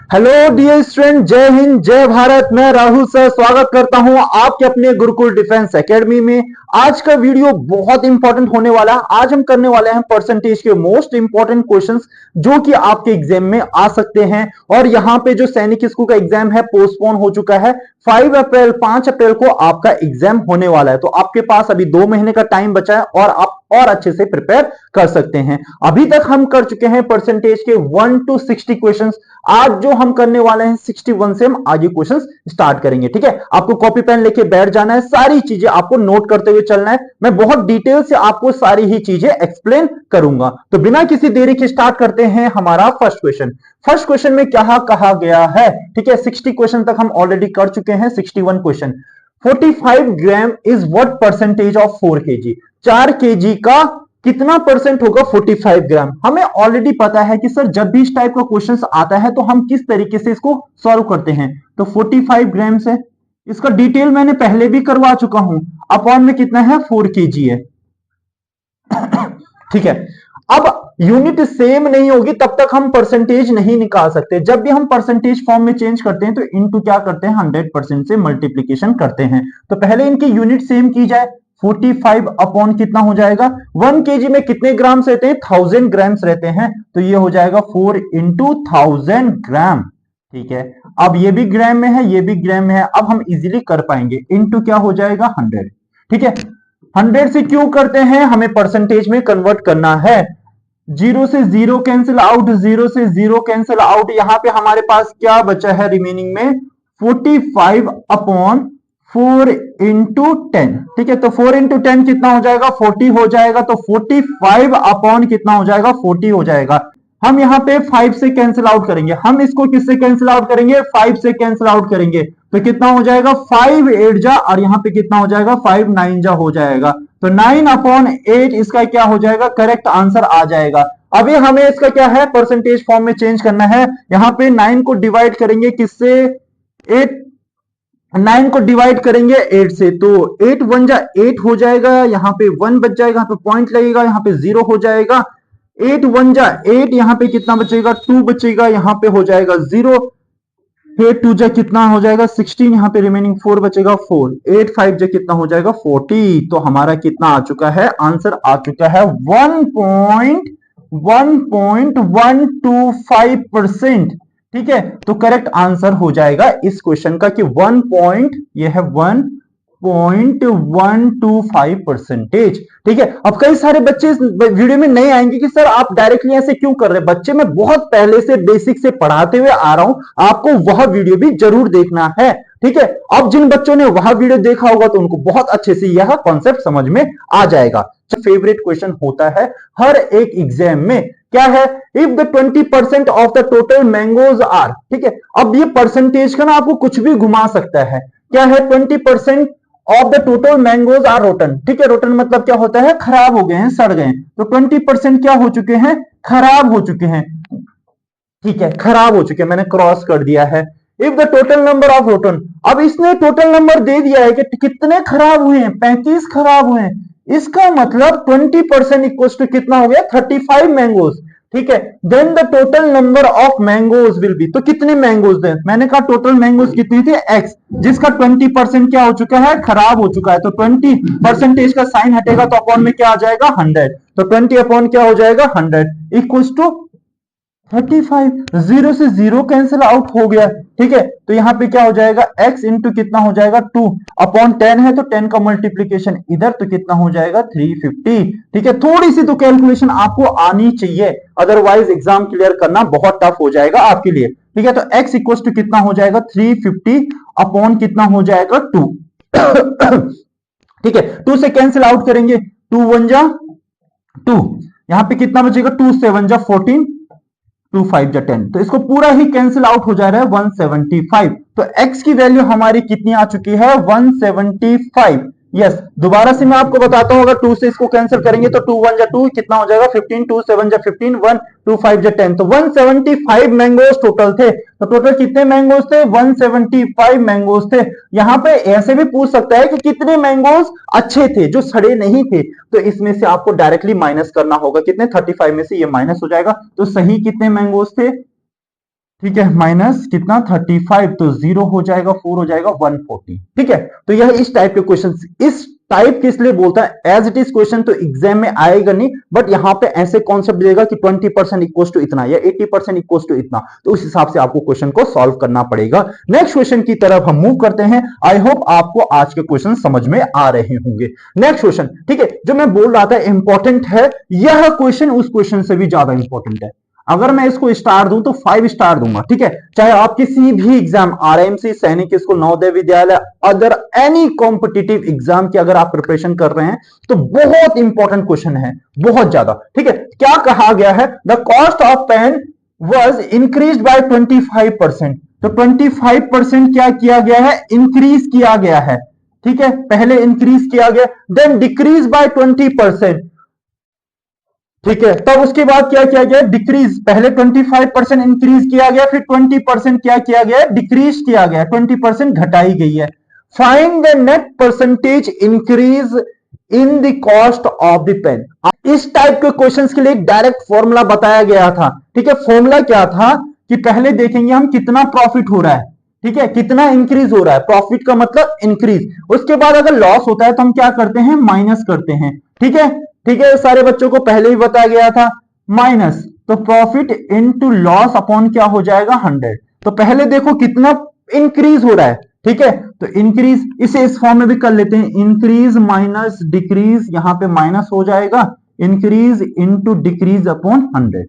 Hello dear student, जय हिंद जय भारत। मैं राहुल सर स्वागत करता हूं आपके अपने गुरुकुल डिफेंस एकेडमी में। आज का वीडियो बहुत इंपॉर्टेंट होने वाला है। आज हम करने वाले हैं परसेंटेज के मोस्ट इंपॉर्टेंट क्वेश्चंस जो कि आपके एग्जाम में आ सकते हैं। और यहां पे जो सैनिक स्कूल का एग्जाम है पोस्टपोन हो चुका है। 5 अप्रैल को आपका एग्जाम होने वाला है, तो आपके पास अभी 2 महीने का टाइम बचा है और आप और अच्छे से प्रिपेयर कर सकते हैं। अभी तक हम कर चुके हैं परसेंटेज के 1 to 60 क्वेश्चंस। आज जो हम करने वाले हैं 61 से हम आगे क्वेश्चंस स्टार्ट करेंगे। ठीक है, आपको कॉपी पेन लेके बैठ जाना है, सारी चीजें आपको नोट करते हुए चलना है। मैं बहुत डिटेल से आपको सारी ही चीजें एक्सप्लेन करूंगा। तो बिना किसी देरी के स्टार्ट करते हैं हमारा फर्स्ट क्वेश्चन। फर्स्ट क्वेश्चन में क्या कहा गया है? ठीक है, 60 क्वेश्चन तक हम ऑलरेडी कर चुके हैं। 61 question. 45 gram is what percentage of 4 kg? 4 kg का कितना परसेंट होगा 45 ग्राम? हमें ऑलरेडी पता है कि सर जब भी इस टाइप का क्वेश्चन आता है तो हम किस तरीके से इसको सॉल्व करते हैं। तो 45 ग्राम से इसका डिटेल मैंने पहले भी करवा चुका हूं। अपॉन में कितना है? 4 kg है। ठीक है, अब यूनिट सेम नहीं होगी तब तक हम परसेंटेज नहीं निकाल सकते। जब भी हम परसेंटेज फॉर्म में चेंज करते हैं तो इनटू क्या करते हैं? 100% से मल्टीप्लीकेशन करते हैं। तो पहले इनकी यूनिट सेम की जाए। 45 अपॉन कितना हो जाएगा? 1 kg में कितने ग्राम्स रहते हैं? 1000 ग्राम्स रहते हैं। तो ये हो जाएगा 4 इंटू 1000 ग्राम। ठीक है, अब ये भी ग्राम में है, ये भी ग्राम में है। अब हम इजीली कर पाएंगे। इंटू क्या हो जाएगा? 100। ठीक है, 100 से क्यों करते हैं? हमें परसेंटेज में कन्वर्ट करना है। 0 से 0 कैंसिल आउट, 0 से 0 कैंसिल आउट। यहां पे हमारे पास क्या बचा है रिमेनिंग में? 45 अपॉन 4 इंटू 10। ठीक है, तो 4 इंटू 10 कितना हो जाएगा? 40 हो जाएगा। तो 45 अपॉन कितना हो जाएगा? 40 हो जाएगा। हम यहाँ पे 5 से कैंसिल आउट करेंगे। हम इसको किससे कैंसिल आउट करेंगे? 5 से कैंसिल आउट करेंगे। तो कितना हो जाएगा? 5 8 जा, और यहाँ पे कितना हो जाएगा? 5 9 जा हो जाएगा। तो 9 अपॉन 8 इसका क्या हो जाएगा? करेक्ट आंसर आ जाएगा। अभी हमें इसका क्या है? परसेंटेज फॉर्म में चेंज करना है। यहाँ पे 9 को डिवाइड करेंगे किससे? 8। 9 को डिवाइड करेंगे 8 से, तो 8 1 जा 8 हो जाएगा। यहाँ पे 1 बच जाएगा, यहाँ पे पॉइंट लगेगा, यहाँ पे 0 हो जाएगा। 8 1 जा 8, यहाँ पे कितना बचेगा? 2 बचेगा, यहाँ पे हो जाएगा 0। 8 2 जा कितना हो जाएगा? 16, यहाँ पे रिमेनिंग 4 बचेगा 4। 8 5 जा कितना हो जाएगा? 40। तो हमारा कितना आ चुका है? आंसर आ चुका है 1.125%। ठीक है, तो करेक्ट आंसर हो जाएगा इस क्वेश्चन का कि 1 पॉइंट, ये है 1.125%। ठीक है, अब कई सारे बच्चे इस वीडियो में नहीं आएंगे कि सर आप डायरेक्टली ऐसे क्यों कर रहे हैं। बच्चे मैं बहुत पहले से बेसिक से पढ़ाते हुए आ रहा हूं, आपको वह वीडियो भी जरूर देखना है। ठीक है, अब जिन बच्चों ने वह वीडियो देखा होगा तो उनको बहुत अच्छे से यह कॉन्सेप्ट समझ में आ जाएगा। फेवरेट क्वेश्चन होता है हर एक एग्जाम में, क्या है? If the 20% of the total mangoes are. ठीक है, अब ये परसेंटेज का ना आपको कुछ भी घुमा सकता है। क्या है? 20% of the total mangoes are rotten. ठीक है, रोटन मतलब क्या होता है? खराब हो गए हैं, सड़ गए हैं। तो 20% क्या हो चुके हैं? खराब हो चुके हैं। ठीक है, खराब हो चुके हैं, मैंने क्रॉस कर दिया है। If the total number of rotten, अब इसने टोटल नंबर दे दिया है कि कितने खराब हुए हैं? 35 खराब हुए हैं। इसका मतलब 20% इक्वल टू कितना हो गया? 35 मैंगोज। ठीक है, then the total number of mangoes will be, तो कितने मैंगोज थे? मैंने कहा टोटल मैंगोज कितनी थे? x, जिसका 20% क्या हो चुका है? खराब हो चुका है। तो 20% का साइन हटेगा तो अपॉन में क्या आ जाएगा? 100। तो 20 अपॉन क्या हो जाएगा? 100 इक्वल टू 35। 0 से 0 कैंसिल आउट हो गया। ठीक है, तो यहां पे क्या हो जाएगा? x इंटू कितना हो जाएगा? 2 अपॉन 10 है, तो 10 का मल्टीप्लीकेशन इधर, तो कितना हो जाएगा? 350। ठीक है, थोड़ी सी तो कैलकुलेशन आपको आनी चाहिए, अदरवाइज एग्जाम क्लियर करना बहुत टफ हो जाएगा आपके लिए। ठीक है, तो x इक्वल टू कितना हो जाएगा? 350 अपॉन कितना हो जाएगा? 2। ठीक है, 2 से कैंसिल आउट करेंगे, 2 1 जा 2, यहां पे कितना बचेगा? 2 7 जा 14, 2 5 जा 10, तो इसको पूरा ही कैंसिल आउट हो जा रहा है 175। तो x की वैल्यू हमारी कितनी आ चुकी है? 175। यस, दोबारा से मैं आपको बताता हूं, अगर 2 से इसको कैंसिल करेंगे तो 2 1 जा 2 कितना हो जाएगा? 15, 2 7 जा 15, 1 2 5 जा 10, तो 175 मैंगोज टोटल थे। तो टोटल कितने मैंगोज थे? 175 मैंगोज थे। यहां पे ऐसे भी पूछ सकता है कि कितने मैंगोज अच्छे थे जो सड़े नहीं थे, तो इसमें से आपको डायरेक्टली माइनस करना होगा। कितने? 35 में से ये माइनस हो जाएगा। तो सही कितने मैंगोज थे? ठीक है, माइनस कितना 35, तो 0 हो जाएगा, 4 हो जाएगा 140। ठीक है, तो यह इस टाइप के क्वेश्चन, इस टाइप के इसलिए बोलता है एज इट इज क्वेश्चन तो एग्जाम में आएगा नहीं, बट यहां पे ऐसे कॉन्सेप्ट देगा कि 20% इक्वल टू इतना या 80% इक्वल टू इतना, तो उस हिसाब से आपको क्वेश्चन को सॉल्व करना पड़ेगा। नेक्स्ट क्वेश्चन की तरफ हम मूव करते हैं। आई होप आपको आज के क्वेश्चन समझ में आ रहे होंगे। नेक्स्ट क्वेश्चन, ठीक है, जो मैं बोल रहा था इंपॉर्टेंट है, यह क्वेश्चन उस क्वेश्चन से भी ज्यादा इंपॉर्टेंट है। अगर मैं इसको स्टार दूं तो 5 स्टार दूंगा। ठीक है, चाहे आप किसी भी एग्जाम, आरएमसी, सैनिक school, Navodaya Vidyalaya, other any competitive exam की अगर आप प्रिपरेशन कर रहे हैं तो बहुत इंपॉर्टेंट क्वेश्चन है, बहुत ज्यादा। ठीक है, क्या कहा गया है, the cost of pen was increase by 25%। तो 25% क्या किया गया है, इंक्रीज किया गया है। ठीक है, पहले इंक्रीज किया गया, देन डिक्रीज बाय 20%। ठीक है, तब उसके बाद क्या किया गया, डिक्रीज, पहले 25% इंक्रीज किया गया, फिर 20% क्या किया गया, डिक्रीज किया गया, 20% घटाई गई है। Find the net percentage increase in the cost of the pen. इस टाइप के क्वेश्चंस के लिए एक डायरेक्ट फॉर्मूला बताया गया था। ठीक है, फॉर्मूला क्या था कि पहले देखेंगे हम कितना प्रॉफिट हो रहा है, ठीक है, कितना इंक्रीज हो रहा है, प्रॉफिट का मतलब इंक्रीज। उसके बाद अगर लॉस होता है तो हम क्या करते हैं, माइनस करते हैं। ठीक है, ठीक है, सारे बच्चों को पहले ही बताया गया था, माइनस, तो प्रॉफिट इनटू लॉस अपॉन क्या हो जाएगा, 100। तो पहले देखो कितना इंक्रीज हो रहा है। ठीक है, तो इंक्रीज, इसे इस फॉर्म में भी कर लेते हैं, इंक्रीज माइनस डिक्रीज, यहां पे माइनस हो जाएगा, increase into decrease upon 100।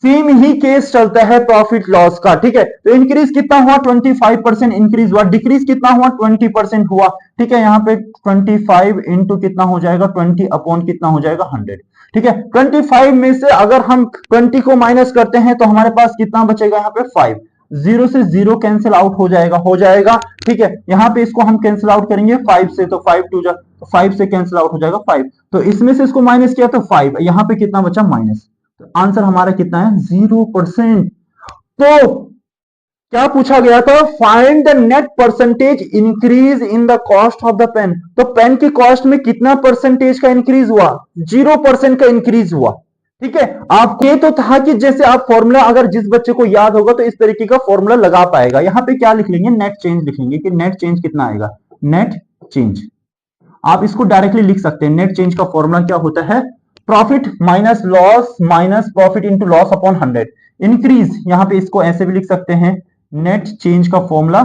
Same ही केस चलता है प्रॉफिट लॉस का। ठीक है, तो इंक्रीज कितना हुआ, 25% इंक्रीज हुआ, डिक्रीज कितना हुआ, 20% हुआ। ठीक है, यहाँ पे 25 इंटू कितना हो जाएगा, 20 अपॉन कितना हो जाएगा, 100। ठीक है, 25 में से अगर हम 20 को माइनस करते हैं तो हमारे पास कितना बचेगा, यहाँ पे 5, 0 से 0 कैंसिल आउट हो जाएगा, हो जाएगा। ठीक है, यहाँ पे इसको हम कैंसिल आउट करेंगे 5 से, तो 5 टू जा, तो 5 से कैंसिल आउट हो जाएगा 5, तो इसमें से इसको माइनस किया तो 5, यहाँ पे कितना बचा, माइनस। तो आंसर हमारा कितना है, 0%। तो क्या पूछा गया था, find the net percentage increase in the cost of the pen. तो पेन की कॉस्ट में कितना परसेंटेज का इंक्रीज हुआ, 0% का इंक्रीज हुआ। ठीक है, आपको ये तो था कि जैसे आप फॉर्मूला, अगर जिस बच्चे को याद होगा तो इस तरीके का फॉर्मूला लगा पाएगा। यहां पे क्या लिख लेंगे, नेट चेंज लिख लेंगे कि नेट चेंज कितना आएगा, नेट चेंज। आप इसको डायरेक्टली लिख सकते हैं, नेट चेंज का फॉर्मूला क्या होता है, profit minus loss minus profit into loss upon 100। Increase, यहां पे इसको ऐसे भी लिख सकते हैं, नेट चेंज का फॉर्मूला।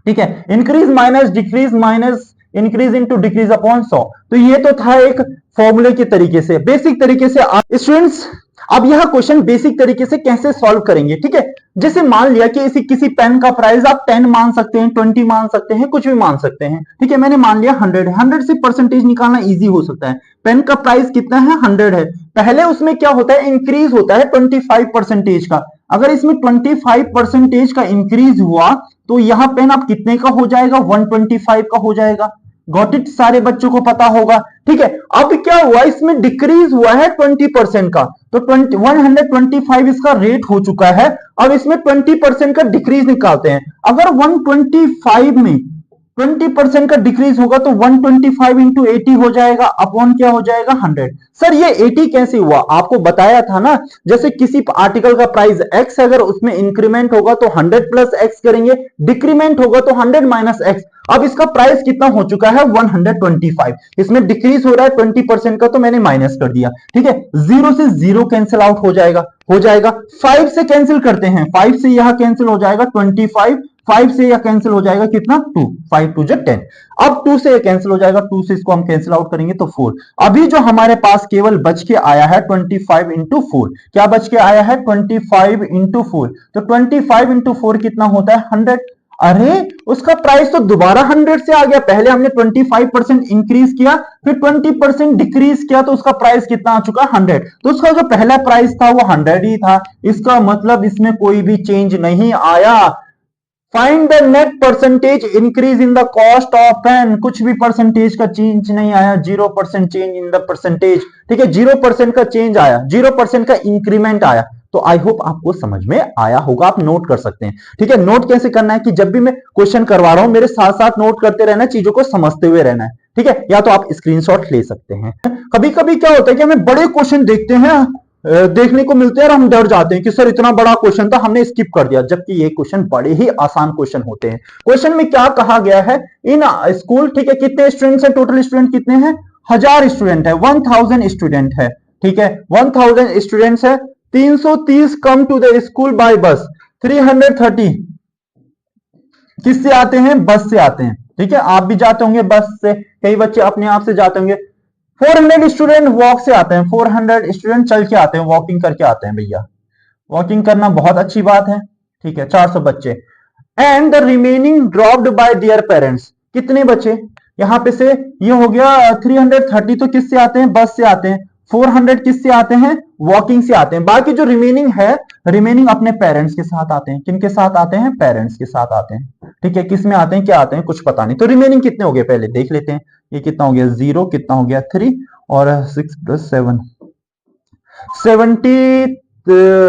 ठीक है, increase minus decrease minus increase into decrease upon 100। तो ये तो था एक फॉर्मूले के तरीके से, बेसिक तरीके से। स्टूडेंट्स, अब यह क्वेश्चन बेसिक तरीके से कैसे सॉल्व करेंगे। ठीक है, जैसे मान लिया कि किसी पेन का प्राइस आप 10 मान सकते हैं, 20 मान सकते हैं, कुछ भी मान सकते हैं। ठीक है, मैंने मान लिया 100 है, 100 से परसेंटेज निकालना इजी हो सकता है। पेन का प्राइस कितना है, 100 है। पहले उसमें क्या होता है, इंक्रीज होता है 25% का। अगर इसमें 25% का इंक्रीज हुआ तो यहां पेन आप कितने का हो जाएगा, 125 का हो जाएगा। गॉट इट, सारे बच्चों को पता होगा। ठीक है, अब क्या हुआ, इसमें डिक्रीज हुआ है 20% का, तो 125 इसका रेट हो चुका है। अब इसमें 20% का डिक्रीज निकालते हैं। अगर 125 में 20% का डिक्रीज होगा तो 125 इंटू 80 हो जाएगा, अपॉन क्या हो जाएगा, 100। सर ये 80 कैसे हुआ, आपको बताया था ना, जैसे किसी आर्टिकल का प्राइस x, अगर उसमें इंक्रीमेंट होगा तो 100 प्लस x करेंगे, डिक्रीमेंट होगा तो 100 माइनस x। अब इसका प्राइस कितना हो चुका है, 125। इसमें डिक्रीज हो रहा है 20% का, तो मैंने माइनस कर दिया। ठीक है, 0 से 0 कैंसिल आउट हो जाएगा, हो जाएगा। 5 से कैंसिल करते हैं, 5 से यह कैंसिल हो जाएगा 25, 5 से यह कैंसिल हो जाएगा कितना, 2, 5 2 10। अब 2 से यह कैंसिल हो जाएगा, 2 से इसको हम कैंसिल आउट करेंगे तो 4। अभी जो हमारे पास केवल बच के आया है 25 इंटू 4, क्या बच के आया है, 25 इंटू 4। तो 25 इंटू 4 कितना होता है, 100। अरे उसका प्राइस तो दोबारा 100 से आ गया, पहले हमने 25% इंक्रीज किया, फिर 20% डिक्रीज किया, तो उसका प्राइस कितना आ चुका, 100। तो उसका जो पहला प्राइस था वो 100 ही था, इसका मतलब इसमें कोई भी चेंज नहीं आया। Find the net percentage increase in the cost of pen, कुछ भी परसेंटेज का चेंज नहीं आया, 0% चेंज इन द परसेंटेज। ठीक है, 0% का चेंज आया, 0% का इंक्रीमेंट आया। तो आई होप आपको समझ में आया होगा, आप नोट कर सकते हैं। ठीक है, नोट कैसे करना है कि जब भी मैं क्वेश्चन करवा रहा हूं मेरे साथ साथ नोट करते रहना है, चीजों को समझते हुए रहना है। ठीक है, या तो आप स्क्रीनशॉट ले सकते हैं। कभी कभी क्या होता है कि हमें बड़े क्वेश्चन देखते हैं देखने को मिलते हैं और हम डर जाते हैं कि सर इतना बड़ा क्वेश्चन था हमने स्किप कर दिया, जबकि ये क्वेश्चन बड़े ही आसान क्वेश्चन होते हैं। क्वेश्चन में क्या कहा गया है, इन स्कूल, ठीक है, कितने स्टूडेंट्स हैं, टोटल स्टूडेंट कितने हैं, 1000 स्टूडेंट है, 1000 स्टूडेंट है, ठीक है, 1000 स्टूडेंट्स है, 330 come to the school by bus, 330 किससे आते हैं, बस से आते हैं, ठीक है, आप भी जाते होंगे बस से, कई बच्चे अपने आप से जाते होंगे। 400 स्टूडेंट वॉक से आते हैं, 400 स्टूडेंट चल के आते हैं, वॉकिंग करके आते हैं भैया, वॉकिंग करना बहुत अच्छी बात है, ठीक है, 400 बच्चे। And the remaining dropped bye their parents, कितने बच्चे, यहां पे से ये हो गया 330 तो किससे आते हैं, बस से आते हैं, 400 किससे आते हैं, वॉकिंग से आते हैं, बाकी जो रिमेनिंग है, रिमेनिंग अपने पेरेंट्स के साथ आते हैं, किनके साथ आते हैं, पेरेंट्स के साथ आते हैं, ठीक है, किस में आते हैं, क्या आते हैं, कुछ पता नहीं। तो रिमेनिंग कितने हो गए पहले देख लेते हैं, ये कितना हो गया 0, कितना हो गया 3 और 6 + 7 70,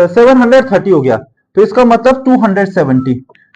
730 हो गया, तो इसका मतलब 270,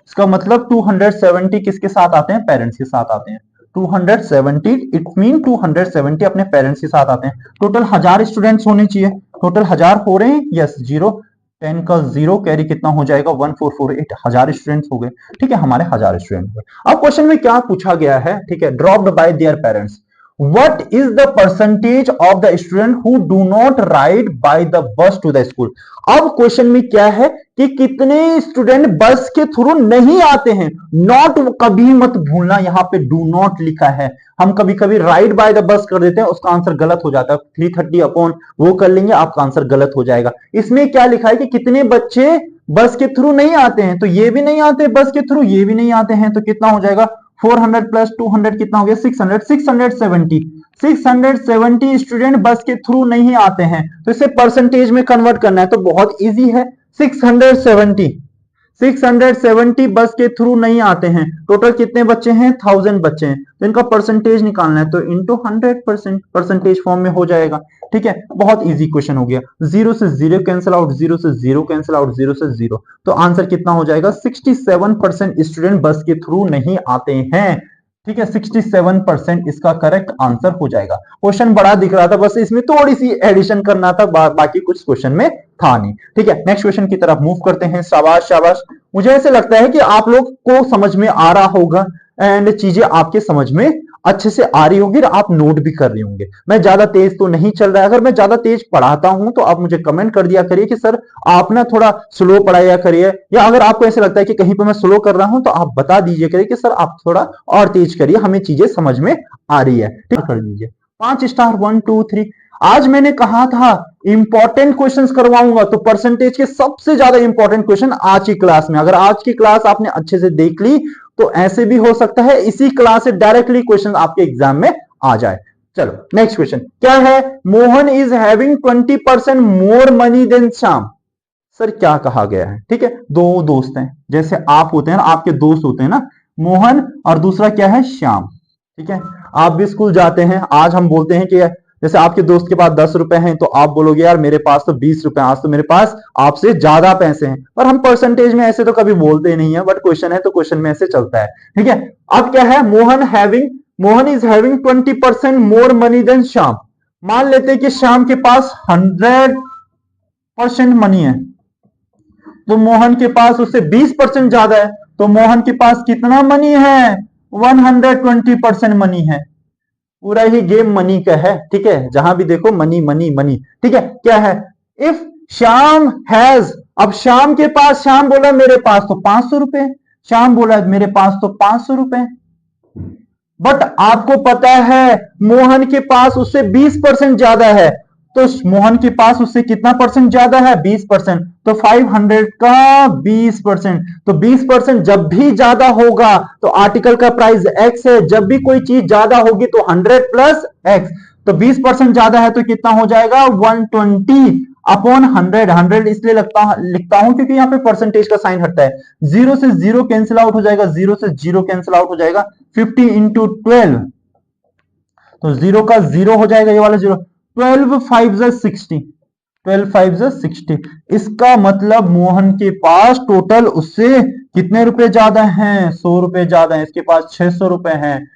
इसका मतलब 270 किसके साथ आते हैं, पेरेंट्स के साथ आते हैं, 270 इट मीन 270 अपने पेरेंट्स के साथ आते हैं। टोटल 1000 स्टूडेंट्स होने चाहिए, टोटल 1000 हो रहे हैं, यस 0, 10 का 0 कैरी कितना हो जाएगा 1448, 1000 स्टूडेंट्स हो गए, ठीक है, हमारे 1000 स्टूडेंट हो गए। अब क्वेश्चन में क्या पूछा गया है, ठीक है, dropped bye their parents, what is the percentage of the student who do not ride by the bus to the school। अब क्वेश्चन में क्या है कि कितने स्टूडेंट बस के थ्रू नहीं आते हैं, नॉट कभी मत भूलना, यहां पे डू नॉट लिखा है, हम कभी कभी राइड बाय द बस कर देते हैं, उसका आंसर गलत हो जाता है, 330 अपॉन वो कर लेंगे, आपका आंसर गलत हो जाएगा। इसमें क्या लिखा है कि कितने बच्चे बस के थ्रू नहीं आते हैं, तो ये भी नहीं आते बस के थ्रू, ये भी नहीं आते हैं, तो कितना हो जाएगा 400 + 200 कितना हो गया 600, 670 स्टूडेंट बस के थ्रू नहीं आते हैं, तो इसे परसेंटेज में कन्वर्ट करना है, तो बहुत इजी है, 670 बस के थ्रू नहीं आते हैं, टोटल कितने बच्चे हैं 1000 बच्चे हैं, तो इनका परसेंटेज निकालना है, तो इंटू 100% परसेंटेज फॉर्म में हो जाएगा, ठीक है, बहुत इजी क्वेश्चन हो गया, 0 से 0 कैंसिल आउट, 0 से 0 कैंसिल आउट, 0 से 0, तो आंसर कितना हो जाएगा 67% स्टूडेंट बस के थ्रू नहीं आते हैं, ठीक है, 67% इसका करेक्ट आंसर हो जाएगा। क्वेश्चन बड़ा दिख रहा था, बस इसमें थोड़ी सी एडिशन करना था, बाकी कुछ क्वेश्चन में था नहीं, ठीक है, नेक्स्ट क्वेश्चन की तरफ मूव करते हैं। शाबाश शाबाश, मुझे ऐसे लगता है कि आप लोग को समझ में आ रहा होगा एंड चीजें आपके समझ में अच्छे से आ रही होगी और आप नोट भी कर रहे होंगे। मैं ज्यादा तेज तो नहीं चल रहा है, अगर मैं ज्यादा तेज पढ़ाता हूं तो आप मुझे कमेंट कर दिया करिए कि सर आप ना थोड़ा स्लो पढ़ाया करिए, या अगर आपको ऐसे लगता है कि कहीं पर मैं स्लो कर रहा हूं तो आप बता दीजिए करिए कि सर आप थोड़ा और तेज करिए, हमें चीजें समझ में आ रही है, ठीक कर दीजिए 5 स्टार 1 2 3। आज मैंने कहा था इंपॉर्टेंट क्वेश्चंस करवाऊंगा, तो परसेंटेज के सबसे ज्यादा इंपॉर्टेंट क्वेश्चन आज की क्लास में, अगर आज की क्लास आपने अच्छे से देख ली तो ऐसे भी हो सकता है इसी क्लास से डायरेक्टली क्वेश्चन आपके एग्जाम में आ जाए। चलो नेक्स्ट क्वेश्चन क्या है, Mohan is having 20% more money than Shyam. Sir क्या कहा गया है, ठीक है, दो दोस्त हैं, जैसे आप होते हैं ना, आपके दोस्त होते हैं ना, मोहन और दूसरा क्या है श्याम, ठीक है, आप भी स्कूल जाते हैं, आज हम बोलते हैं कि जैसे आपके दोस्त के पास 10 रुपए हैं तो आप बोलोगे यार मेरे पास तो 20 रुपए, आज तो मेरे पास आपसे ज्यादा पैसे हैं, पर हम परसेंटेज में ऐसे तो कभी बोलते नहीं है, बट क्वेश्चन है तो क्वेश्चन में ऐसे चलता है, ठीक है। अब क्या है, Mohan is having 20% more money than Shyam. मान लेते हैं कि श्याम के पास 100% मनी है, तो मोहन के पास उससे 20% ज्यादा है, तो मोहन के पास कितना मनी है 120% मनी है। पूरा ही गेम मनी का है, ठीक है, जहां भी देखो मनी मनी मनी, ठीक है। क्या है, इफ श्याम हैज, अब श्याम के पास, श्याम बोला मेरे पास तो 500 रुपए, श्याम बोला मेरे पास तो 500 रुपए, बट आपको पता है मोहन के पास उससे 20% ज्यादा है, तो मोहन के पास उससे कितना परसेंट ज्यादा है 20%, तो 500 का 20%, तो 20% जब भी ज्यादा होगा तो आर्टिकल का प्राइस x है, जब भी कोई चीज ज्यादा होगी तो 100 + x, तो 20% ज्यादा है तो कितना हो जाएगा 120 अपॉन 100, 100 इसलिए लिखता हूं क्योंकि यहां पे परसेंटेज का साइन हटता है, 0 से 0 कैंसिल आउट हो जाएगा, 0 से 0 कैंसिल आउट हो जाएगा, 50 × 12, तो 0 का 0 हो जाएगा, ये वाला 0, 12 5 60, 12 5 60, इसका मतलब मोहन के पास टोटल उससे कितने रुपए ज्यादा हैं 100 रुपए ज्यादा है, इसके पास 600 रुपए हैं,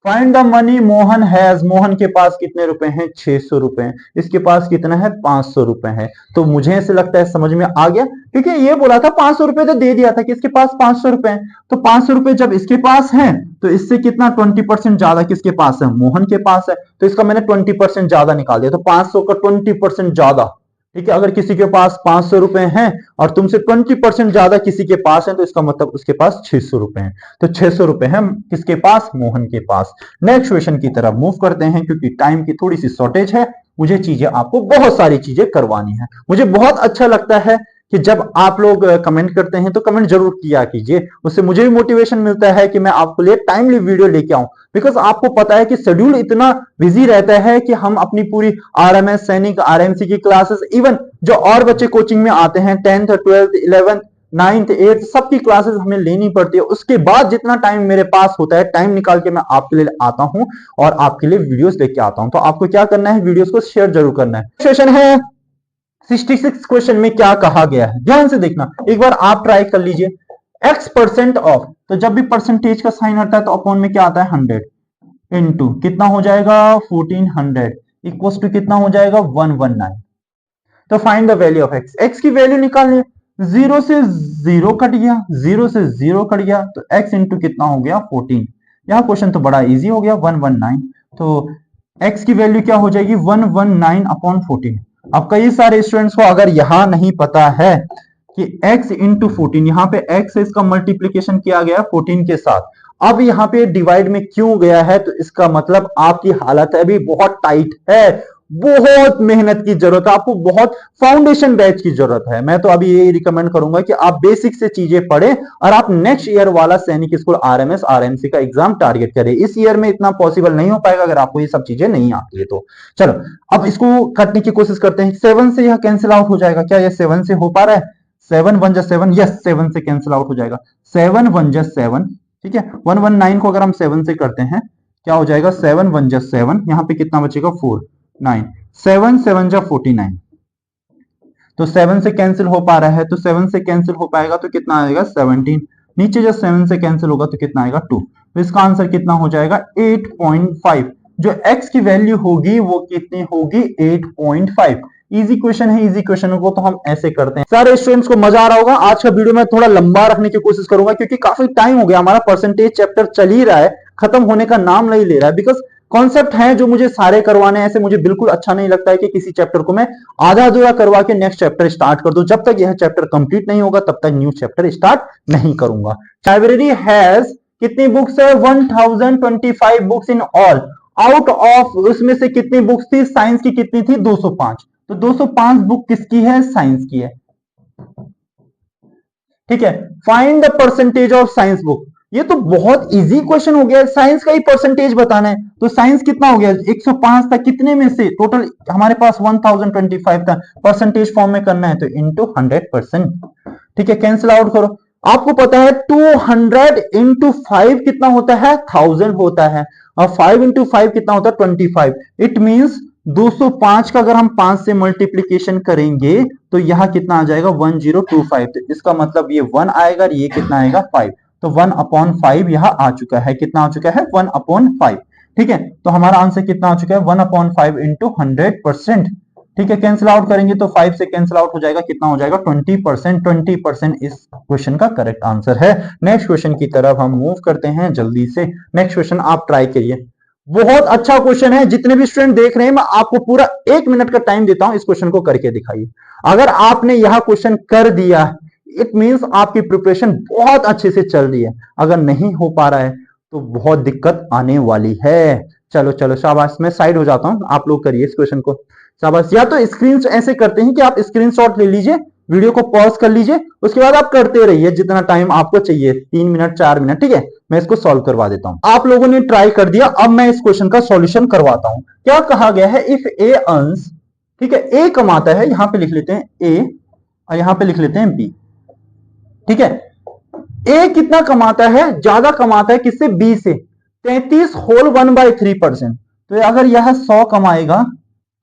find the money Mohan has, Mohan के पास कितने रुपए हैं? 600 रुपए हैं। इसके पास कितना है? 500 रुपए है। तो मुझे ऐसे लगता है समझ में आ गया, क्योंकि ये बोला था 500 रुपए तो दे दिया था कि इसके पास 500 रुपए हैं। तो 500 रुपए जब इसके पास है तो इससे कितना 20% ज्यादा किसके पास है? मोहन के पास है। तो इसका मैंने 20% ज्यादा निकाल दिया, तो 500 का 20% ज्यादा। ठीक है, अगर किसी के पास 500 रुपए हैं और तुमसे 20% ज्यादा किसी के पास है तो इसका मतलब उसके पास 600 रुपए हैं। तो 600 रुपए हैं किसके पास? मोहन के पास। नेक्स्ट क्वेश्चन की तरफ मूव करते हैं, क्योंकि टाइम की थोड़ी सी शॉर्टेज है, मुझे चीजें आपको बहुत सारी चीजें करवानी है। मुझे बहुत अच्छा लगता है कि जब आप लोग कमेंट करते हैं तो कमेंट जरूर किया कीजिए, उससे मुझे भी मोटिवेशन मिलता है कि मैं आपके लिए टाइमली वीडियो लेके आऊं। बिकॉज आपको पता है कि शेड्यूल इतना बिजी रहता है कि हम अपनी पूरी आरएमएस, सैनिक, आरएमसी की क्लासेस, इवन जो और बच्चे कोचिंग में आते हैं 10th 12th 11th 9th 8th सबकी क्लासेस हमें लेनी पड़ती है। उसके बाद जितना टाइम मेरे पास होता है, टाइम निकाल के मैं आपके लिए आता हूं और आपके लिए वीडियोस लेके आता हूं। तो आपको क्या करना है? वीडियोस को शेयर जरूर करना है। सेशन है 66 क्वेश्चन में क्या कहा गया है, ध्यान से देखना, एक बार आप ट्राई कर लीजिए। x% ऑफ, तो जब भी परसेंटेज का साइन आता है तो अपॉन में क्या आता है? 100 इनटू कितना हो जाएगा? 1400 इक्वल्स टू कितना हो जाएगा? 119। तो find the value of x, x की वैल्यू निकालिए। 0 से 0 कट गया, 0 से 0 कट गया, तो x इंटू कितना हो गया? 14। यह क्वेश्चन तो बड़ा इजी हो गया, 119। तो x की वैल्यू क्या हो जाएगी? 119 अपॉन 14। अब कई सारे स्टूडेंट्स को अगर यहां नहीं पता है कि x इंटू 14, यहां पे x है, इसका मल्टीप्लीकेशन किया गया 14 के साथ, अब यहां पे डिवाइड में क्यों गया है? तो इसका मतलब आपकी हालत अभी बहुत टाइट है, बहुत मेहनत की जरूरत है, आपको बहुत फाउंडेशन बैच की जरूरत है। मैं तो अभी यही रिकमेंड करूंगा कि आप बेसिक से चीजें पढ़ें और आप नेक्स्ट ईयर वाला सैनिक स्कूल आरएमएस आरएमसी का एग्जाम टारगेट करें। इस ईयर में इतना पॉसिबल नहीं हो पाएगा अगर आपको ये सब चीजें नहीं आती है तो। चलो अब इसको काटने की कोशिश करते हैं। 7 से यह कैंसिल आउट हो जाएगा, क्या यह 7 से हो पा रहा है? 7 1 जा 7, यस 7 से कैंसिल आउट हो जाएगा। 7 1 जा 7, ठीक है। 119 को अगर हम 7 से करते हैं क्या हो जाएगा? 7 1 जा 7, यहां पे कितना बचेगा? 4 9, 7 7 जा 49, तो 7 से कैंसिल हो पा रहा है, तो 7 से कैंसिल हो पाएगा तो कितना आएगा? 17। नीचे जब 7 से कैंसिल होगा तो कितना आएगा? 2। तो इसका आंसर कितना हो जाएगा? 8.5। जो x की वैल्यू होगी वो कितनी होगी? 8.5। इजी क्वेश्चन है, इजी क्वेश्चन को तो हम ऐसे करते हैं। सारे स्टूडेंट्स को मजा आ रहा होगा। आज का वीडियो मैं थोड़ा लंबा रखने की कोशिश करूंगा क्योंकि काफी टाइम हो गया, हमारा परसेंटेज चैप्टर चल ही रहा है, खत्म होने का नाम नहीं ले रहा है। बिकॉज कॉन्सेप्ट है जो मुझे सारे करवाने हैं, ऐसे मुझे बिल्कुल अच्छा नहीं लगता है कि किसी चैप्टर को मैं आधा अधूरा करवा के नेक्स्ट चैप्टर स्टार्ट कर दूं। जब तक यह चैप्टर कंप्लीट नहीं होगा तब तक न्यू चैप्टर स्टार्ट नहीं करूंगा। लाइब्रेरी हैज कितनी बुक्स है? 1025 books in all. Out of उसमें से कितनी बुक्स थी? साइंस की कितनी थी? 205। तो 205 बुक किसकी है? साइंस की है, ठीक है। Find the percentage of science book, ये तो बहुत इजी क्वेश्चन हो गया, साइंस का ही परसेंटेज बताना है। तो साइंस कितना हो गया? 105 था, कितने में से? टोटल हमारे पास 1025 था, परसेंटेज फॉर्म में करना है तो इंटू 100%, ठीक है। कैंसिल आउट करो। आपको पता है 200 इंटू 5 कितना होता है? 1000 होता है, और 5 इंटू 5 कितना होता है? 25। इट मींस 205 का अगर हम 5 से मल्टीप्लीकेशन करेंगे तो यहां कितना आ जाएगा? 1025। तो इसका मतलब ये 1 आएगा और ये कितना आएगा? 5। तो 1/5 यहां आ चुका है। कितना आ चुका है? 1/5, ठीक है। तो हमारा आंसर कितना आ चुका है? 1/5 इंटू 100%, ठीक है। कैंसिल आउट करेंगे तो 5 से कैंसिल आउट हो जाएगा, कितना हो जाएगा? 20%। 20% इस क्वेश्चन का करेक्ट आंसर है। नेक्स्ट क्वेश्चन की तरफ हम मूव करते हैं जल्दी से। नेक्स्ट क्वेश्चन आप ट्राई करिए, बहुत अच्छा क्वेश्चन है। जितने भी स्टूडेंट देख रहे हैं मैं आपको पूरा 1 मिनट का टाइम देता हूं, इस क्वेश्चन को करके दिखाइए। अगर आपने यह क्वेश्चन कर दिया इट मींस आपकी प्रिपरेशन बहुत अच्छे से चल रही है। अगर नहीं हो पा रहा है तो बहुत दिक्कत आने वाली है। चलो चलो शाबाश, मैं साइड हो जाता हूं, आप लोग करिए इस क्वेश्चन को। शाबाश। या तो स्क्रीन ऐसे करते हैं कि आप स्क्रीनशॉट ले लीजिए, वीडियो को पॉज कर लीजिए, उसके बाद आप करते रहिए जितना टाइम आपको चाहिए, 3 मिनट 4 मिनट, ठीक है। मैं इसको सॉल्व करवा देता हूं। आप लोगों ने ट्राई कर दिया, अब मैं इस क्वेश्चन का सॉल्यूशन करवाता हूं। क्या कहा गया है? इफ ए अर्न्स, ठीक है, ए कमाता है, यहां पे लिख लेते हैं ए और यहां पे लिख लेते हैं बी, ठीक है। ए कितना कमाता है? ज्यादा कमाता है, किससे? बी से। 33 होल 1/3%। तो अगर यह 100 कमाएगा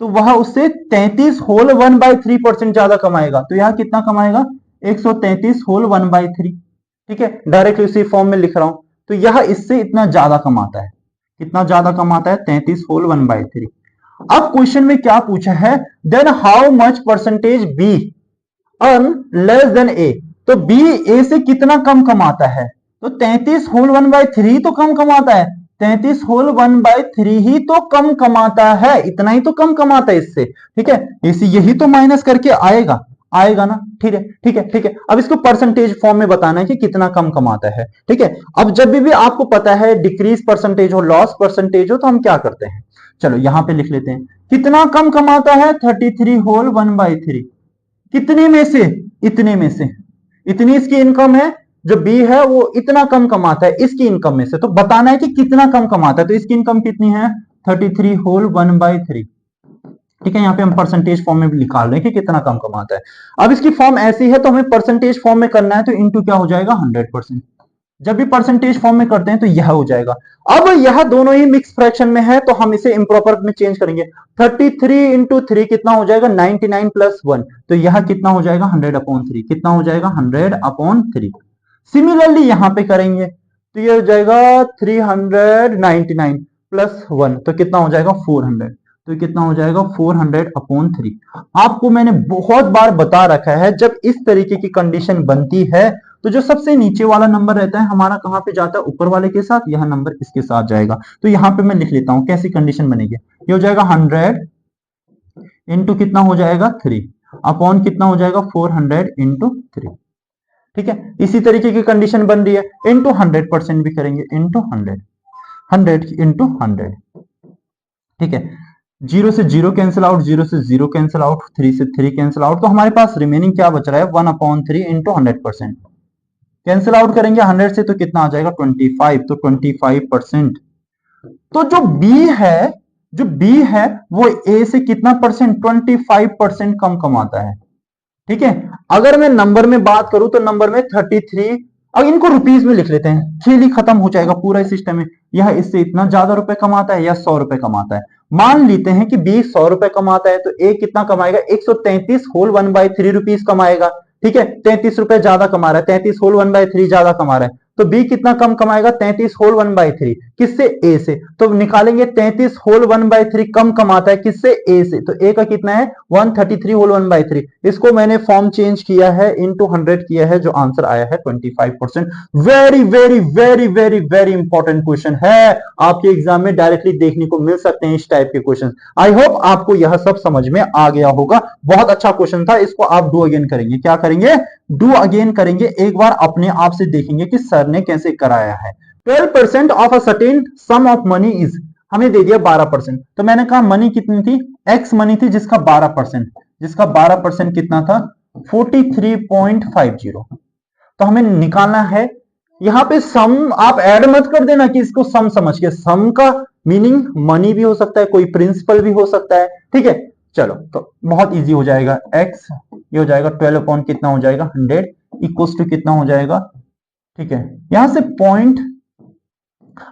तो वह उससे 33 होल 1/3% ज्यादा कमाएगा। तो यह कितना कमाएगा? 133 होल 1/3, ठीक है। डायरेक्ट इसी फॉर्म में लिख रहा हूं। तो यह इससे इतना ज्यादा कमाता है, कितना ज्यादा कमाता है? 33 होल 1/3। अब क्वेश्चन में क्या पूछा है? Then how much percentage B earn less than A. तो बी ए से कितना कम कमाता है? तो 33 होल 1/3 तो कम कमाता है, 33 होल 1/3 ही तो कम कमाता है, इतना ही तो कम कमाता है इससे। ठीक है, इसी यही तो माइनस करके आएगा, आएगा ना। ठीक है, ठीक है, ठीक है। अब इसको परसेंटेज फॉर्म में बताना है कि कितना कम कमाता है। ठीक है, अब जब भी आपको पता है डिक्रीज परसेंटेज हो, लॉस परसेंटेज हो, तो हम क्या करते हैं? चलो यहां पे लिख लेते हैं, कितना कम कमाता है? 33 होल 1/3। कितने में से? इतने में से। इतनी इसकी इनकम है, जो बी है वो इतना कम कमाता है इसकी इनकम में से। तो बताना है कि कितना कम कमाता है। तो इसकी इनकम कितनी है? 33 होल 1/3। ठीक है, यहाँ पे हम परसेंटेज फॉर्म में भी निकाल रहे हैं कि कितना कम कमाता है। अब इसकी फॉर्म ऐसी है तो हमें परसेंटेज फॉर्म में करना है, तो इंटू क्या हो जाएगा? 100%। जब भी परसेंटेज फॉर्म में करते हैं तो यह हो जाएगा। अब यह दोनों ही मिक्स फ्रैक्शन में है तो हम इसे इम्प्रॉपर में चेंज करेंगे। 33 इंटू 3 कितना हो जाएगा? 99 प्लस 1। तो यह कितना हो जाएगा? 100/3। कितना हो जाएगा? 100/3। सिमिलरली यहां पे करेंगे तो यह हो जाएगा 399 प्लस 1, तो कितना हो जाएगा? 400। तो कितना हो जाएगा? 400/3। आपको मैंने बहुत बार बता रखा है, जब इस तरीके की कंडीशन बनती है तो जो सबसे नीचे वाला नंबर रहता है हमारा कहां पे जाता है? ऊपर वाले के साथ। यह नंबर इसके साथ जाएगा। तो यहां पे मैं लिख लेता हूं कैसी कंडीशन बनेगी। ये हो जाएगा 100 इंटू कितना हो जाएगा? 3 अपॉन कितना हो जाएगा? 400 इंटू 3। ठीक है, इसी तरीके की कंडीशन बन रही है। इंटू 100% भी करेंगे, इंटू 100 इंटू 100। ठीक है, 0 से 0 कैंसिल आउट, 0 से 0 कैंसिल आउट, 3 से 3 कैंसिल आउट। तो हमारे पास रिमेनिंग क्या बच रहा है? 1/3 इंटू 100%। कैंसिल आउट करेंगे 100 से तो कितना आ जाएगा? 25। तो 25%। तो जो बी है वो ए से कितना परसेंट? 25% कम कमाता है। ठीक है, अगर मैं नंबर में बात करूं तो नंबर में 33, अब इनको रुपीस में लिख लेते हैं, खेल ही खत्म हो जाएगा पूरा सिस्टम में। यह इससे इतना ज्यादा रुपए कमाता है या 100 रुपए कमाता है। मान लेते हैं कि बी 100 रुपए कमाता है तो ए कितना कमाएगा? 133 होल 1/3 रुपीस कमाएगा। ठीक है, 33 रुपए ज्यादा कमा रहा है, 33 होल 1/3 ज्यादा कमा रहा है। तो बी कितना कम कमाएगा? 33 होल 1/3। किससे? ए से। तो निकालेंगे 33 होल 1/3 कम कमाता है किससे? ए से। तो ए का कितना है? 133 होल 1/3। इसको मैंने फॉर्म चेंज किया है, इंटू 100 किया है, जो आंसर आया है 25%। Very very very very very important question है, आपके एग्जाम में डायरेक्टली देखने को मिल सकते हैं इस टाइप के क्वेश्चन। आई होप आपको यह सब समझ में आ गया होगा। बहुत अच्छा क्वेश्चन था, इसको आप डू अगेन करेंगे। क्या करेंगे? डू अगेन करेंगे, एक बार अपने आप से देखेंगे कि सर ने कैसे कराया है। 12% of a certain some of money is, हमें दे दिया 12%। तो मैंने कहा मनी कितनी थी? एक्स मनी थी जिसका 12%, जिसका 12% कितना था? 43.50। तो हमें निकालना है। यहां पे सम आप ऐड मत कर देना कि इसको सम समझ के, सम का मीनिंग मनी भी हो सकता है, कोई प्रिंसिपल भी हो सकता है। ठीक है, चलो तो बहुत इजी हो जाएगा। एक्स ये हो जाएगा 12 अपॉन कितना हो जाएगा? 100 इक्वल्स टू कितना हो जाएगा? ठीक है, यहां से पॉइंट,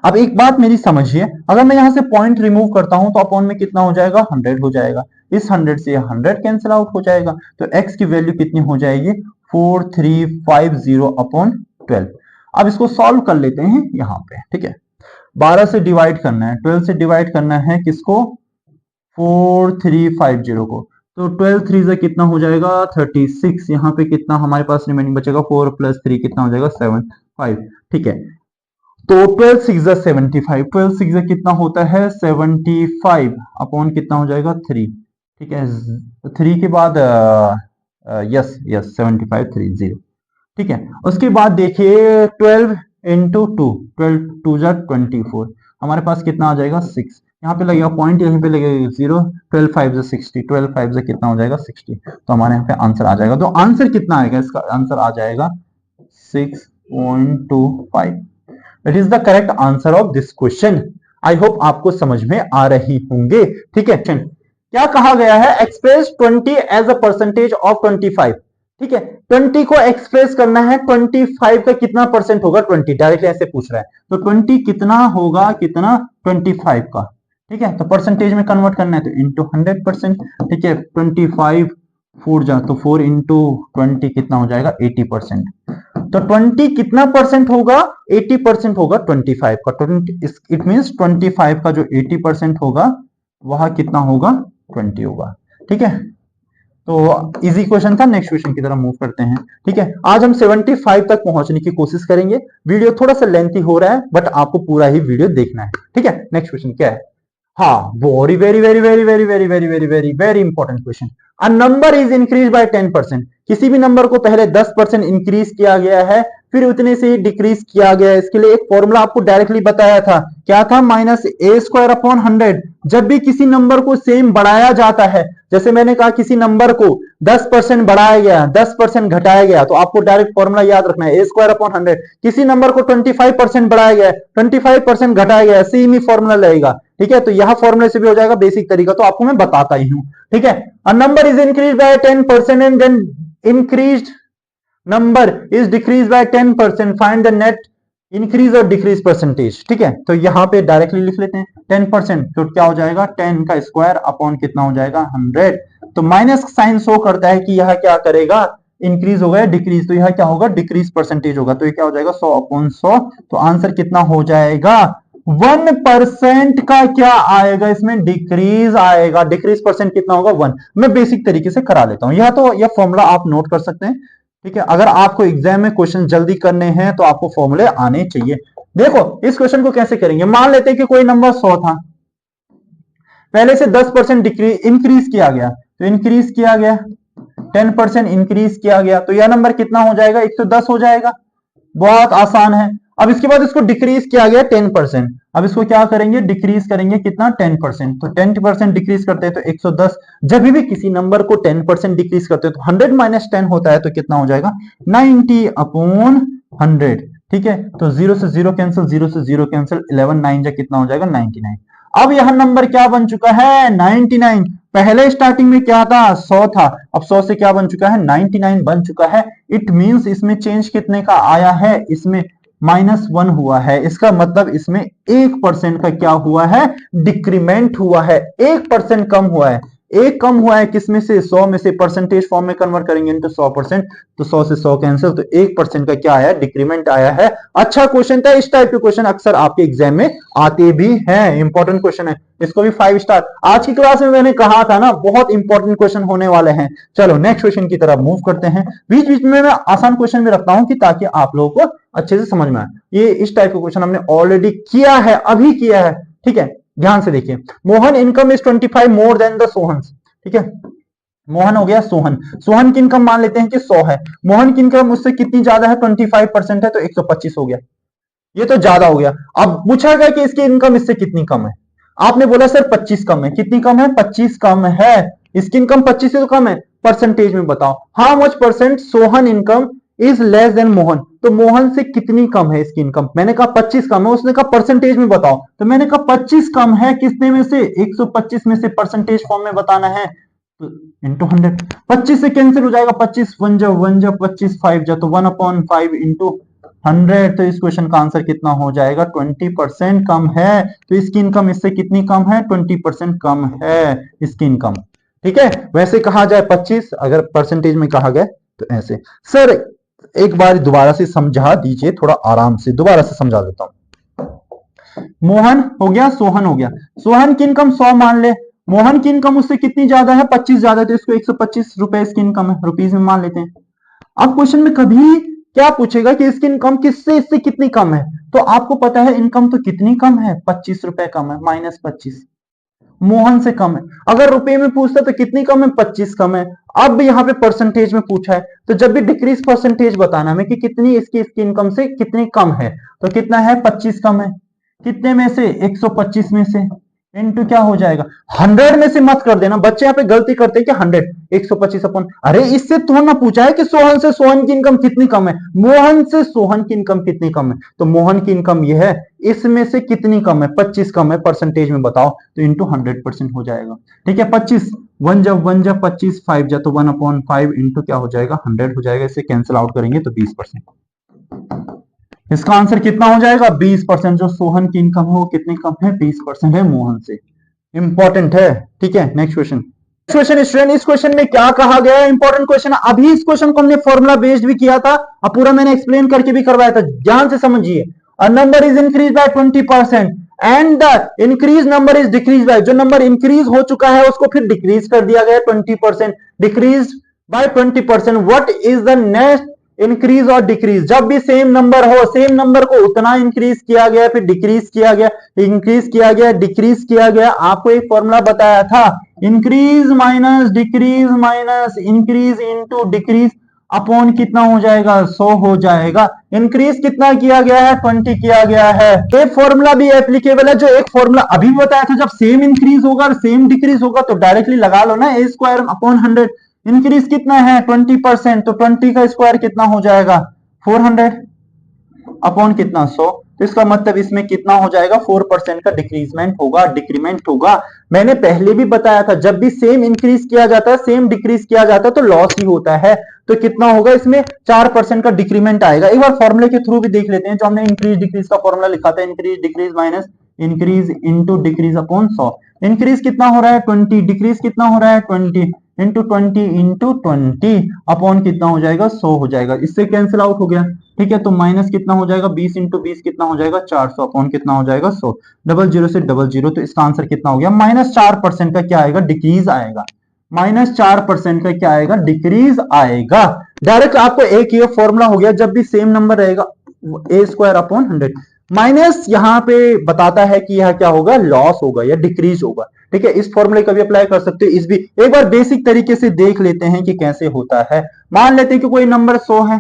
अब एक बात मेरी समझिए, अगर मैं यहां से पॉइंट रिमूव करता हूं तो अपॉन में कितना हो जाएगा? 100 हो जाएगा। इस 100 से 100 कैंसिल आउट हो जाएगा। तो x की वैल्यू कितनी हो जाएगी? 4350/12। अब इसको सॉल्व कर लेते हैं यहां पे। ठीक है, 12 से डिवाइड करना है, 12 से डिवाइड करना है किसको? 4350 को। तो 12 3 से कितना हो जाएगा? 36। यहाँ पे कितना हमारे पास रिमेनिंग बचेगा? 4 + 3 कितना हो जाएगा? 7 5। ठीक है, तो 12 6 75, 12 6 कितना होता है? 75 अपॉन कितना हो जाएगा? 3। ठीक है, 3 के बाद यस यस 75 30। ठीक है, उसके बाद देखिए 12 इंटू 2, 12 2 जा 24, हमारे पास कितना आ जाएगा? 6। यहाँ पे लगेगा पॉइंट, यहीं पे लगेगा 0। 12 5 जा 60, 12 5 जा कितना हो जाएगा? 60। तो हमारे यहाँ पे आंसर आ जाएगा। तो आंसर कितना आएगा? इसका आंसर आ जाएगा 6.25। It is the correct answer of this question. I hope आपको समझ में आ रही होंगे। ठीक है, क्या कहा गया है? Express 20 as a percentage of 25। ठीक है, 20 को एक्सप्रेस करना है, 25 का कितना परसेंट होगा? 20 डायरेक्टली ऐसे पूछ रहा है। तो 20 कितना होगा? कितना? 25 का। ठीक है, तो परसेंटेज में कन्वर्ट करना है तो इंटू 100%। ठीक है, 25 4 जा तो 4 इंटू 20 कितना हो जाएगा 80%। तो 20 कितना परसेंट होगा 80% होगा 25 का। 20 इट मींस 25 का जो 80% होगा वह कितना होगा 20 होगा। ठीक है, तो इजी क्वेश्चन था। नेक्स्ट क्वेश्चन की तरफ मूव करते हैं। ठीक है, आज हम 75 तक पहुंचने की कोशिश करेंगे। वीडियो थोड़ा सा लेंथी हो रहा है बट आपको पूरा ही वीडियो देखना है। ठीक है, नेक्स्ट क्वेश्चन क्या है? हाँ, very very very very very very very very very very important question. A number is increase by 10%। किसी भी नंबर को पहले 10% इंक्रीज किया गया है, फिर उतने से ही डिक्रीज किया गया है। इसके लिए एक फॉर्मूला आपको डायरेक्टली बताया था, क्या था? माइनस ए स्क्वायर अपॉन 100। जब भी किसी नंबर को सेम बढ़ाया जाता है, जैसे मैंने कहा किसी नंबर को 10% बढ़ाया गया, 10% घटाया गया, तो आपको डायरेक्ट फॉर्मूला याद रखना है, ए स्क्वायर अपॉन 100। किसी नंबर को 25% बढ़ाया गया, 25% घटाया गया, सेम ही फॉर्मूला लगेगा। ठीक है, तो यह फॉर्मूले से भी हो जाएगा, बेसिक तरीका तो आपको मैं बताता ही हूं। ठीक है, a number is increase by 10% and then increased number is decrease by 10%, find the net increase और डिक्रीज परसेंटेज। ठीक है, तो यहां पे डायरेक्टली लिख लेते हैं 10%, तो क्या हो जाएगा 10 का स्क्वायर अपॉन कितना हो जाएगा 100। तो माइनस साइन शो करता है कि यह क्या करेगा, इंक्रीज होगा या डिक्रीज, तो यह क्या होगा डिक्रीज परसेंटेज होगा। तो ये क्या हो जाएगा 100 अपॉन 100। तो आंसर कितना हो जाएगा 1% का क्या आएगा इसमें डिक्रीज आएगा। डिक्रीज परसेंट कितना होगा 1। मैं बेसिक तरीके से करा लेता हूं, यह तो यह फॉर्मूला आप नोट कर सकते हैं। ठीक है, अगर आपको एग्जाम में क्वेश्चन जल्दी करने हैं तो आपको फॉर्मूले आने चाहिए। देखो इस क्वेश्चन को कैसे करेंगे। मान लेते हैं कि कोई नंबर 100 था, पहले से 10% डिक्रीज इंक्रीज किया गया, तो इंक्रीज किया गया 10% इंक्रीज किया गया, तो यह नंबर कितना हो जाएगा 110 हो जाएगा। बहुत आसान है। अब इसके बाद इसको डिक्रीज किया गया 10%। अब इसको क्या करेंगे डिक्रीज करेंगे कितना 10%। तो 10% डिक्रीज करते हैं तो 110। जब भी किसी नंबर को 10% डिक्रीज करते हैं तो 100 माइनस 10 होता है, तो कितना हो जाएगा 90 अपॉन 100। ठीक है, तो 0 से 0 कैंसिल, 0 से 0 कैंसिल, 11 9 जा कितना हो जाएगा 99। अब यह नंबर क्या बन चुका है 99। पहले स्टार्टिंग में क्या था 100 था, अब 100 से क्या बन चुका है 99 बन चुका है। इट मींस इसमें चेंज कितने का आया है, इसमें -1 हुआ है। इसका मतलब इसमें 1% का क्या हुआ है डिक्रीमेंट हुआ है, 1% कम हुआ है। एक कम हुआ है किसमें से 100 में से, परसेंटेज फॉर्म में कन्वर्ट करेंगे इनटू 100%, तो 100 से 100 कैंसिल, तो 1% का क्या आया डिक्रीमेंट आया है। अच्छा क्वेश्चन था। इस टाइप के क्वेश्चन अक्सर आपके एग्जाम में आते भी हैं, इंपॉर्टेंट क्वेश्चन है, इसको भी 5 स्टार। आज की क्लास में मैंने कहा था ना बहुत इंपॉर्टेंट क्वेश्चन होने वाले हैं। चलो नेक्स्ट क्वेश्चन की तरफ मूव करते हैं। बीच बीच में मैं आसान क्वेश्चन भी रखता हूं कि ताकि आप लोगों को अच्छे से समझ में आए। ये इस टाइप का क्वेश्चन हमने ऑलरेडी किया है, अभी किया है। ठीक है, ध्यान से देखिए। Mohan income is 25 more than the Sohan. ठीक है, मोहन हो गया सोहन। सोहन की इनकम मान लेते हैं कि 100 है, मोहन की इनकम उससे कितनी ज्यादा है 25% है, तो 125 हो गया। ये तो ज्यादा हो गया। अब पूछा गया कि इसकी इनकम इससे कितनी कम है। आपने बोला सर 25 कम है, कितनी कम है 25 कम है। इसकी इनकम 25 से तो कम है, परसेंटेज में बताओ how much percent Sohan income is less than Mohan. तो मोहन से कितनी कम है इसकी इनकम। मैंने कहा 25 कम है, उसने कहा परसेंटेज में बताओ, तो मैंने कहा 25 कम है कितने में से 125 में से, परसेंटेज फॉर्म में बताना है, तो इंटू 100। 25 से कैंसिल हो जाएगा, 25 1 जा 1 जा 25 5 जा, तो 1/5 इंटू 100। तो इस क्वेश्चन का आंसर कितना हो जाएगा 20% कम है। तो इसकी इनकम इससे कितनी कम है 20% कम है इसकी इनकम। ठीक है, वैसे कहा जाए 25, अगर परसेंटेज में कहा गया तो ऐसे। सर एक बार दोबारा से समझा दीजिए, थोड़ा आराम से दोबारा से समझा देता हूं। मोहन हो गया सोहन हो गया, सोहन की इनकम 100 मान ले, मोहन की इनकम उससे कितनी ज्यादा है 25 ज्यादा है, तो इसको 125 रुपए इसकी इनकम है, रुपीज में मान लेते हैं। अब क्वेश्चन में कभी क्या पूछेगा कि इसकी इनकम किससे इससे कितनी कम है, तो आपको पता है इनकम तो कितनी कम है 25 रुपए कम है, -25 मोहन से कम है। अगर रुपए में पूछता तो कितनी कम है 25 कम है। अब यहाँ पे परसेंटेज में पूछा है, तो जब भी डिक्रीज परसेंटेज बताना हमें कि कितनी इसकी इनकम से कितनी कम है, तो कितना है 25 कम है, कितने में से 125 में से, इनटू क्या हो जाएगा 100 में से मत कर देना। बच्चे यहाँ पे गलती करते हैं कि 100 125 अपन, अरे इससे थोड़ा ना पूछा है कि सोहन से सोहन की इनकम कितनी कम है, मोहन से सोहन की इनकम कितनी कम है। तो मोहन की इनकम यह है, इसमें से कितनी कम है 25 कम है, परसेंटेज में बताओ, तो इंटू 100% हो जाएगा। ठीक है, 25 1 जा 25 5 जा, तो 1/5 इंटू क्या हो जाएगा 100 हो जाएगा। इसे कैंसिल आउट करेंगे तो 20%। इसका आंसर कितना हो जाएगा 20%। जो सोहन की इनकम है वो कितनी कम है 20% है मोहन से। इंपॉर्टेंट है। ठीक है, नेक्स्ट क्वेश्चन। क्वेश्चन स्टूडेंट, इस क्वेश्चन में क्या कहा गया है, इंपॉर्टेंट क्वेश्चन। अभी इस क्वेश्चन को हमने फॉर्मूला बेस्ड भी किया था, अब पूरा मैंने एक्सप्लेन करके भी करवाया था, ध्यान से समझिए। अ number is increase bye 20% and the increase number is decrease bye, जो नंबर इंक्रीज हो चुका है उसको फिर डिक्रीज कर दिया गया 20%, decrease by 20%। What is the next increase और डिक्रीज? जब भी सेम नंबर हो, सेम नंबर को उतना इंक्रीज किया गया, फिर डिक्रीज किया गया, इंक्रीज किया गया, डिक्रीज किया गया। आपको एक फॉर्मूला बताया था, increase minus increase into decrease upon कितना हो जाएगा, 100 हो जाएगा। इंक्रीज कितना किया गया है, 20 किया गया है। ये फॉर्मूला भी एप्लीकेबल है, जो एक फॉर्मूला अभी बताया था, जब सेम इंक्रीज होगा और सेम डिक्रीज होगा तो डायरेक्टली लगा लो ना, ए स्क्वायर अपॉन 100। इंक्रीज कितना है 20%, तो 20 का स्क्वायर कितना हो जाएगा 400 अपॉन कितना 100। तो इसका मतलब इसमें कितना हो जाएगा 4% का डिक्रीजमेंट होगा, डिक्रीमेंट होगा। मैंने पहले भी बताया था, जब भी सेम इंक्रीज किया जाता है, सेम डिक्रीज किया जाता है तो लॉस ही होता है। तो कितना होगा इसमें 4% का डिक्रीमेंट आएगा। एक बार फॉर्मूले के थ्रू भी देख लेते हैं, जो हमने इंक्रीज डिक्रीज का फॉर्मूला लिखा था, increase decrease minus increase into decrease upon 100। Increase कितना हो रहा है 20, डिक्रीज कितना हो रहा है 20 इंटू 20 अपॉन कितना हो जाएगा 100 हो जाएगा। इससे कैंसिल आउट हो गया, ठीक है। तो माइनस कितना हो जाएगा 20 इंटू 20 कितना हो जाएगा 400 अपॉन कितना हो जाएगा 100। डबल जीरो से डबल जीरो, तो इसका आंसर कितना हो गया -4% का क्या आएगा, डिक्रीज आएगा। -4% का क्या आएगा, डिक्रीज आएगा। डायरेक्ट आपको एक ये फॉर्मूला हो गया, जब भी सेम नंबर रहेगा ए स्क्वायर अपॉन 100। माइनस यहां पे बताता है कि यह क्या होगा, लॉस होगा या डिक्रीज होगा, ठीक है। इस फॉर्मूले का भी अप्लाई कर सकते हो, इस भी एक बार बेसिक तरीके से देख लेते हैं कि कैसे होता है। मान लेते हैं कि कोई नंबर 100 है,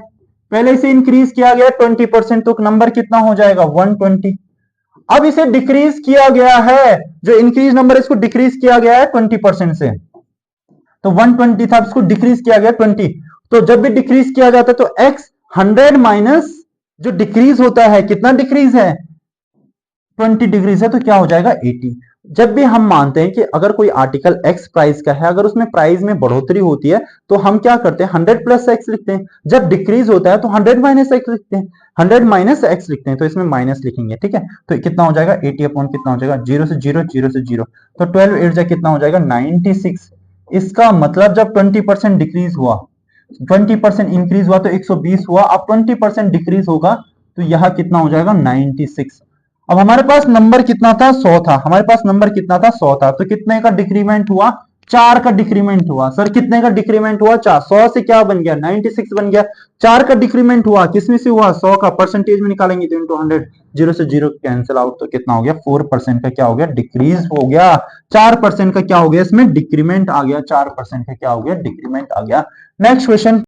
पहले से इंक्रीज किया गया 20%, तो नंबर कितना हो जाएगा 120। अब इसे डिक्रीज किया गया है, जो इंक्रीज नंबर इसको डिक्रीज किया गया है 20% से, तो 120 था, इसको डिक्रीज किया गया 20। तो जब भी डिक्रीज किया जाता है तो x 100 माइनस जो डिक्रीज होता है, कितना डिक्रीज है 20 डिग्रीज है, तो क्या हो जाएगा 80। जब भी हम मानते हैं कि अगर कोई आर्टिकल x प्राइस का है, अगर उसमें प्राइस में बढ़ोतरी होती है तो हम क्या करते हैं 100 प्लस x लिखते हैं। जब डिक्रीज होता है तो 100 माइनस x लिखते हैं, 100 माइनस x लिखते हैं, तो इसमें माइनस लिखेंगे, ठीक है। तो कितना हो जाएगा 80 अपॉन कितना हो जाएगा 0 से 0, 0 से 0, तो 12 8 जा कितना हो जाएगा 96। इसका मतलब जब 20% डिक्रीज हुआ, 20% इंक्रीज हुआ तो 120 हुआ, अब 20% डिक्रीज होगा तो यह कितना हो जाएगा 96। अब हमारे पास नंबर कितना था 100 था, हमारे पास नंबर कितना था 100 था, तो कितने का डिक्रीमेंट हुआ 4 का डिक्रीमेंट हुआ। सर कितने का डिक्रीमेंट हुआ 4, 100 से क्या बन गया 96 बन गया। 4 का डिक्रीमेंट हुआ, किसमें से हुआ 100 का, परसेंटेज में निकालेंगे तो इंटू 100, 0 से 0 कैंसिल आउट, तो कितना हो गया 4% का क्या हो गया डिक्रीज हो गया। 4% का क्या हो गया इसमें डिक्रीमेंट आ गया, 4% का क्या हो गया डिक्रीमेंट आ गया। Next question